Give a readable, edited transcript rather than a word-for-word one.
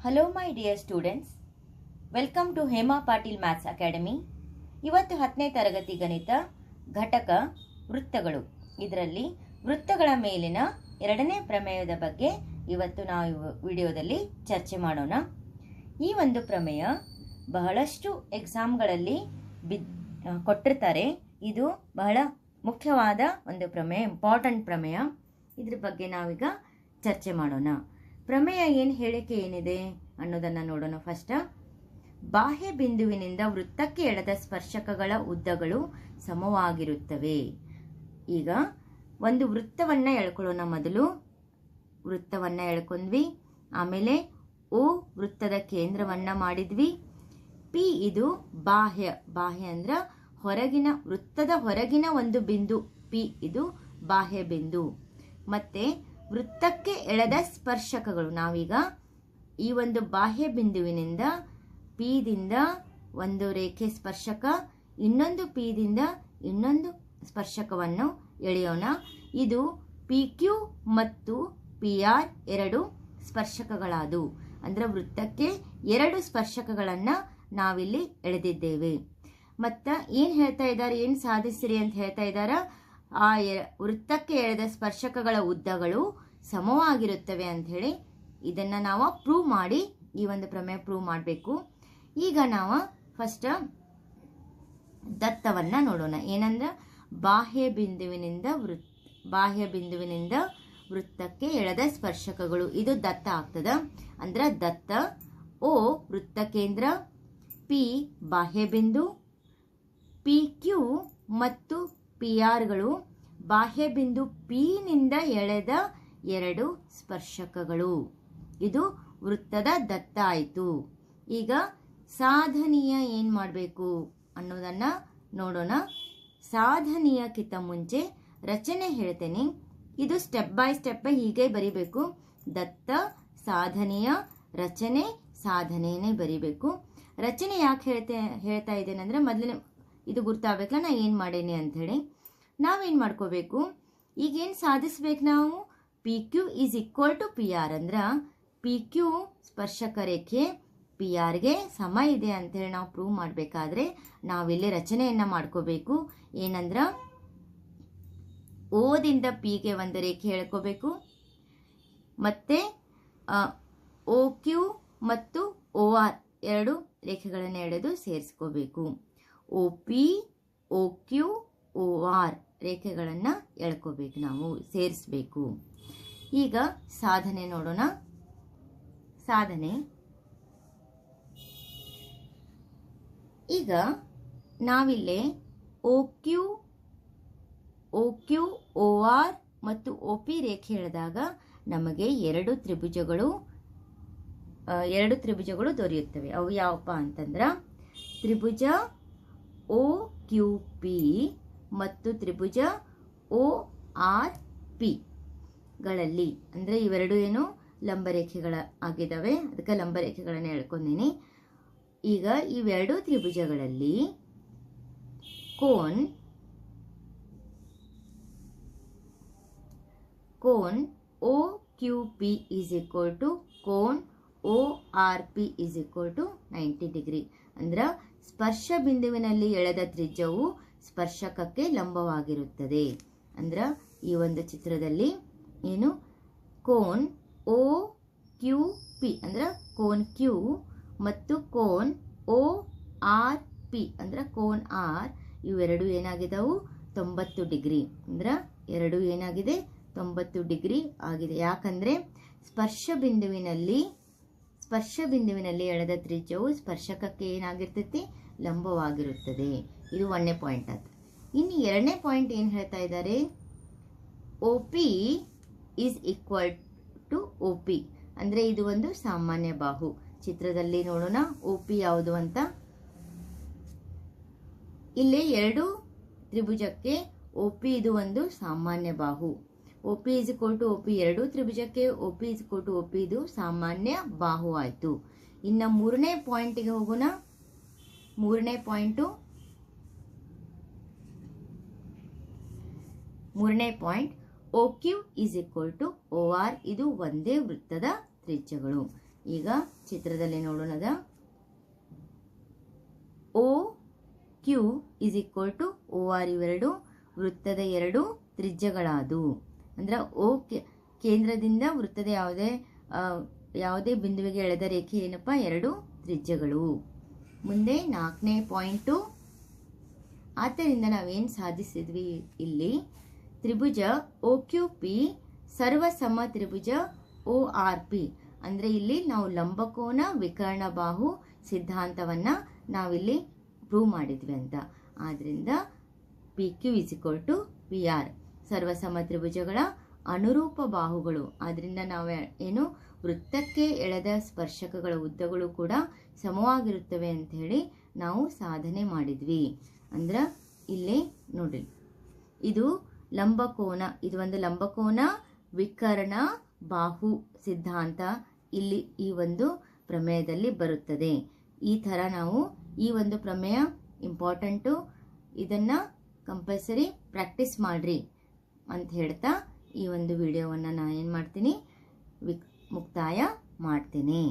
Hello my dear students, welcome to Hema Patil maths academy. ಇವತ್ತು 10ನೇ ತರಗತಿ ಗಣಿತ ಘಟಕ ವೃತ್ತಗಳು. ಇದರಲ್ಲಿ ವೃತ್ತಗಳ ಮೇಲಿನ 2ನೇ ಪ್ರಮೇಯದ ಬಗ್ಗೆ ಇವತ್ತು ನಾವು ವಿಡಿಯೋದಲ್ಲಿ ಚರ್ಚೆ ಮಾಡೋಣ. ಈ ಒಂದು ಪ್ರಮೇಯ ಬಹಳಷ್ಟು ಎಕ್ಸಾಮ್ಗಳಲ್ಲಿ ಕೊಟ್ಟಿರ್ತಾರೆ. ಇದು ಬಹಳ ಮುಖ್ಯವಾದ ಒಂದು ಪ್ರಮೇಯ, ಇಂಪಾರ್ಟೆಂಟ್ ಪ್ರಮೇಯ. ಇದ್ರ ಬಗ್ಗೆ ನಾವೀಗ ಚರ್ಚೆ ಮಾಡೋಣ. ಪ್ರಮೇಯ ಹೇಳಿಕೆ ಏನಿದೆ ಅನ್ನೋದನ್ನು ನೋಡೋಣ. ಫಸ್ಟ್, ಬಾಹ್ಯ ಬಿಂದುವಿನಿಂದ ವೃತ್ತಕ್ಕೆ ಎಳೆದ ಸ್ಪರ್ಶಕಗಳ ಉದ್ದಗಳು ಸಮವಾಗಿರುತ್ತವೆ. ಈಗ ಒಂದು ವೃತ್ತವನ್ನು ಎಳ್ಕೊಳ್ಳೋಣ. ಮೊದಲು ವೃತ್ತವನ್ನು ಎಳ್ಕೊಂಡ್ವಿ, ಆಮೇಲೆ ಓ ವೃತ್ತದ ಕೇಂದ್ರವನ್ನು ಮಾಡಿದ್ವಿ. ಪಿ ಇದು ಬಾಹ್ಯ ಅಂದ್ರೆ ಹೊರಗಿನ ವೃತ್ತದ ಹೊರಗಿನ ಒಂದು ಬಿಂದು. ಪಿ ಇದು ಬಾಹ್ಯ ಬಿಂದು. ಮತ್ತೆ ವೃತ್ತಕ್ಕೆ ಎಳೆದ ಸ್ಪರ್ಶಕಗಳು, ನಾವೀಗ ಈ ಒಂದು ಬಾಹ್ಯ ಬಿಂದುವಿನಿಂದ ಪಿ ದಿಂದ ಒಂದು ರೇಖೆ ಸ್ಪರ್ಶಕ, ಇನ್ನೊಂದು ಪಿ ದಿಂದ ಇನ್ನೊಂದು ಸ್ಪರ್ಶಕವನ್ನು ಎಳೆಯೋಣ. ಇದು ಪಿ ಕ್ಯೂ ಮತ್ತು ಪಿ ಆರ್ ಎರಡು ಸ್ಪರ್ಶಕಗಳಾದವು. ಅಂದ್ರೆ ವೃತ್ತಕ್ಕೆ 2 ಸ್ಪರ್ಶಕಗಳನ್ನು ನಾವಿಲ್ಲಿ ಎಳೆದಿದ್ದೇವೆ. ಮತ್ತ ಏನ್ ಹೇಳ್ತಾ ಇದ್ದಾರೆ, ಏನ್ ಸಾಧಿಸಿರಿ ಅಂತ ಹೇಳ್ತಾ ಇದ್ದಾರ, ಆ ವೃತ್ತಕ್ಕೆ ಎಳೆದ ಸ್ಪರ್ಶಕಗಳ ಉದ್ದಗಳು ಸಮವಾಗಿರುತ್ತವೆ ಅಂತ ಹೇಳಿ ಇದನ್ನ ನಾವು ಪ್ರೂವ್ ಮಾಡಿ, ಈ ಒಂದು ಪ್ರಮೇಯ ಪ್ರೂವ್ ಮಾಡಬೇಕು. ಈಗ ನಾವು ಫಸ್ಟ್ ದತ್ತವನ್ನ ನೋಡೋಣ. ಏನಂದ್ರೆ ಬಾಹ್ಯ ಬಿಂದುವಿನಿಂದ ವೃತ್ತಕ್ಕೆ ಎಳೆದ ಸ್ಪರ್ಶಕಗಳು, ಇದು ದತ್ತ ಆಗ್ತದ. ಅಂದ್ರ ದತ್ತ ಓ ವೃತ್ತ ಕೇಂದ್ರ, ಪಿ ಬಾಹ್ಯ ಬಿಂದು, ಪಿ ಕ್ಯೂ ಮತ್ತು ಪಿ ಆರ್ಗಳು ಬಾಹ್ಯ ಬಿಂದು ಪಿ ನಿಂದ ಎಳೆದ 2 ಸ್ಪರ್ಶಕಗಳು. ಇದು ವೃತ್ತದ ದತ್ತ ಆಯಿತು. ಈಗ ಸಾಧನೀಯ ಏನ್ ಮಾಡಬೇಕು ಅನ್ನೋದನ್ನ ನೋಡೋಣ. ಸಾಧನೀಯಕ್ಕಿಂತ ಮುಂಚೆ ರಚನೆ ಹೇಳ್ತೇನೆ. ಇದು ಸ್ಟೆಪ್ ಬೈ ಸ್ಟೆಪ್ ಹೀಗೆ ಬರಿಬೇಕು. ದತ್ತ, ಸಾಧನೀಯ, ರಚನೆ, ಸಾಧನೆಯೇ ಬರಿಬೇಕು. ರಚನೆ ಯಾಕೆ ಹೇಳ್ತಾ ಇದ್ದೇನೆ ಅಂದ್ರೆ, ಮೊದಲನೇ ಇದು ಗುರ್ತಾಗಬೇಕಲ್ಲ ನಾ ಏನ್ ಮಾಡೇನಿ ಅಂತ ಹೇಳಿ. ನಾವೇನ್ ಮಾಡ್ಕೋಬೇಕು, ಈಗೇನು ಸಾಧಿಸ್ಬೇಕು ನಾವು, P Q is equal to P R. ಅಂದ್ರ ಪಿ ಕ್ಯೂ ಸ್ಪರ್ಶಕ ರೇಖೆ ಪಿ ಆರ್ಗೆ ಸಮ ಇದೆ ಅಂತ ಹೇಳಿ ನಾವು ಪ್ರೂವ್ ಮಾಡಬೇಕಾದ್ರೆ ನಾವಿಲ್ಲಿ ರಚನೆಯನ್ನ ಮಾಡ್ಕೋಬೇಕು. ಏನಂದ್ರ ಓದಿಂದ ಪಿಗೆ ಒಂದು ರೇಖೆ ಎಳ್ಕೋಬೇಕು, ಮತ್ತೆ ಓ ಕ್ಯೂ ಮತ್ತು ಓ ಆರ್ 2 ರೇಖೆಗಳನ್ನು ಎಳೆದು ಸೇರಿಸ್ಕೋಬೇಕು. O P, O Q, O R ರೇಖೆಗಳನ್ನು ಎಳ್ಕೋಬೇಕು, ನಾವು ಸೇರಿಸಬೇಕು. ಈಗ ಸಾಧನೆ ನೋಡೋಣ. ಸಾಧನೆ, ಈಗ ನಾವಿಲ್ಲೇ ಓ ಕ್ಯೂ, ಓ ಆರ್ ಮತ್ತು ಓ ಪಿ ರೇಖೆ ಎಳೆದಾಗ ನಮಗೆ 2 ತ್ರಿಭುಜಗಳು ದೊರೆಯುತ್ತವೆ. ಅವು ಯಾವಪ್ಪ ಅಂತಂದ್ರ ತ್ರಿಭುಜ ಓ ಕ್ಯೂ ಪಿ ಮತ್ತು ತ್ರಿಭುಜ ಓ ಆರ್ ಪಿ ಗಳಲ್ಲಿ. ಅಂದ್ರೆ ಇವೆರಡು ಏನು ಲಂಬರೇಖೆಗಳ ಆಗಿದ್ದಾವೆ, ಅದಕ್ಕೆ ಲಂಬರೇಖೆಗಳನ್ನು ಎಳ್ಕೊಂಡೀನಿ. ಈಗ ಇವೆರಡು ತ್ರಿಭುಜಗಳಲ್ಲಿ ಕೋನ್ O Q P is equal to ಕೋನ್ O R P is equal to 90 degree. ಅಂದ್ರ ಸ್ಪರ್ಶ ಬಿಂದುವಿನಲ್ಲಿ ಎಳೆದ ತ್ರಿಜ್ಯವು ಸ್ಪರ್ಶಕಕ್ಕೆ ಲಂಬವಾಗಿರುತ್ತದೆ. ಅಂದ್ರ ಈ ಒಂದು ಚಿತ್ರದಲ್ಲಿ ಏನು ಕೋನ್ ಓ ಕ್ಯೂ ಪಿ ಅಂದ್ರ ಕೋನ್ ಕ್ಯೂ ಮತ್ತು ಕೋನ್ ಓ ಆರ್ ಪಿ ಅಂದ್ರ ಕೋನ್ ಆರ್, ಇವೆರಡು ಏನಾಗಿದವು 90 ಡಿಗ್ರಿ. ಅಂದ್ರ ಎರಡು ಏನಾಗಿದೆ 90 ಡಿಗ್ರಿ ಆಗಿದೆ. ಯಾಕಂದ್ರೆ ಸ್ಪರ್ಶ ಬಿಂದುವಿನಲ್ಲಿ ಎಳೆದ ತ್ರಿಜ್ಯವು ಸ್ಪರ್ಶಕಕ್ಕೆ ಏನಾಗಿರ್ತೈತಿ, ಲಂಬವಾಗಿರುತ್ತದೆ. ಇದು 1ನೇ ಪಾಯಿಂಟ್ ಆಯ್ತು. ಇನ್ನು 2ನೇ ಪಾಯಿಂಟ್ ಏನ್ ಹೇಳ್ತಾ ಇದ್ದಾರೆ, O P is equal to O P. ಅಂದ್ರೆ ಇದು ಒಂದು ಸಾಮಾನ್ಯ ಬಾಹು. ಚಿತ್ರದಲ್ಲಿ ನೋಡೋಣ ಒ ಪಿ ಯಾವುದು ಅಂತ. ಇಲ್ಲಿ 2 ತ್ರಿಭುಜಕ್ಕೆ ಒ ಪಿ ಇದು ಒಂದು ಸಾಮಾನ್ಯ ಬಾಹು. O P is equal to O P 2 ತ್ರಿಭುಜಕ್ಕೆ O P is equal to O P ಇದು ಸಾಮಾನ್ಯ ಬಾಹು ಆಯ್ತು. ಇನ್ನು 3ನೇ ಪಾಯಿಂಟ್ಗೆ ಹೋಗೋಣ. 3ನೇ point O Q is equal to O R, ಇದು ಒಂದೇ ವೃತ್ತದ ತ್ರಿಜ್ಯಗಳು. ಈಗ ಚಿತ್ರದಲ್ಲಿ ನೋಡೋಣದ O Q is equal to O R ಇವೆರಡು ವೃತ್ತದ ಎರಡು ತ್ರಿಜ್ಯಗಳಾದವು. ಅಂದ್ರೆ ಓ ಕೇಂದ್ರದಿಂದ ವೃತ್ತದ ಯಾವುದೇ ಬಿಂದುವಿಗೆ ಎಳೆದ ರೇಖೆ ಏನಪ್ಪ, ಎರಡು ತ್ರಿಜ್ಯಗಳು. ಮುಂದೆ 4ನೇ ಪಾಯಿಂಟು, ಆದ್ದರಿಂದ ನಾವೇನು ಸಾಧಿಸಿದ್ವಿ ಇಲ್ಲಿ, ತ್ರಿಭುಜ ಒ ಕ್ಯೂ ಪಿ ಸರ್ವಸಮ ತ್ರಿಭುಜ ಒ ಆರ್ ಪಿ. ಅಂದರೆ ಇಲ್ಲಿ ನಾವು ಲಂಬಕೋನ ವಿಕರ್ಣ ಬಾಹು ಸಿದ್ಧಾಂತವನ್ನು ನಾವಿಲ್ಲಿ ಪ್ರೂವ್ ಮಾಡಿದ್ವಿ ಅಂತ. ಆದ್ದರಿಂದ P Q is equal to P R, ಸರ್ವಸಮ ತ್ರಿಭುಜಗಳ ಅನುರೂಪ ಬಾಹುಗಳು. ಆದ್ದರಿಂದ ನಾವು ಏನು ವೃತ್ತಕ್ಕೆ ಎಳೆದ ಸ್ಪರ್ಶಕಗಳ ಉದ್ದಗಳು ಕೂಡ ಸಮವಾಗಿರುತ್ತವೆ ಅಂತ ಹೇಳಿ ನಾವು ಸಾಧನೆ ಮಾಡಿದ್ವಿ. ಅಂದ್ರೆ ಇಲ್ಲಿ ನೋಡಿ, ಇದು ಲಂಬಕೋನ, ಇದು ಒಂದು ಲಂಬಕೋನ ವಿಕರ್ಣ ಬಾಹು ಸಿದ್ಧಾಂತ ಇಲ್ಲಿ ಈ ಒಂದು ಪ್ರಮೇಯದಲ್ಲಿ ಬರುತ್ತದೆ. ಈ ಥರ ನಾವು ಈ ಒಂದು ಪ್ರಮೇಯ ಇಂಪಾರ್ಟೆಂಟು, ಇದನ್ನು ಕಂಪಲ್ಸರಿ ಪ್ರಾಕ್ಟೀಸ್ ಮಾಡ್ರಿ ಅಂತ ಹೇಳ್ತಾ ಈ ಒಂದು ವಿಡಿಯೋವನ್ನು ನಾನು ಏನು ಮಾಡ್ತೀನಿ, ಮುಕ್ತಾಯ ಮಾಡ್ತೀನಿ.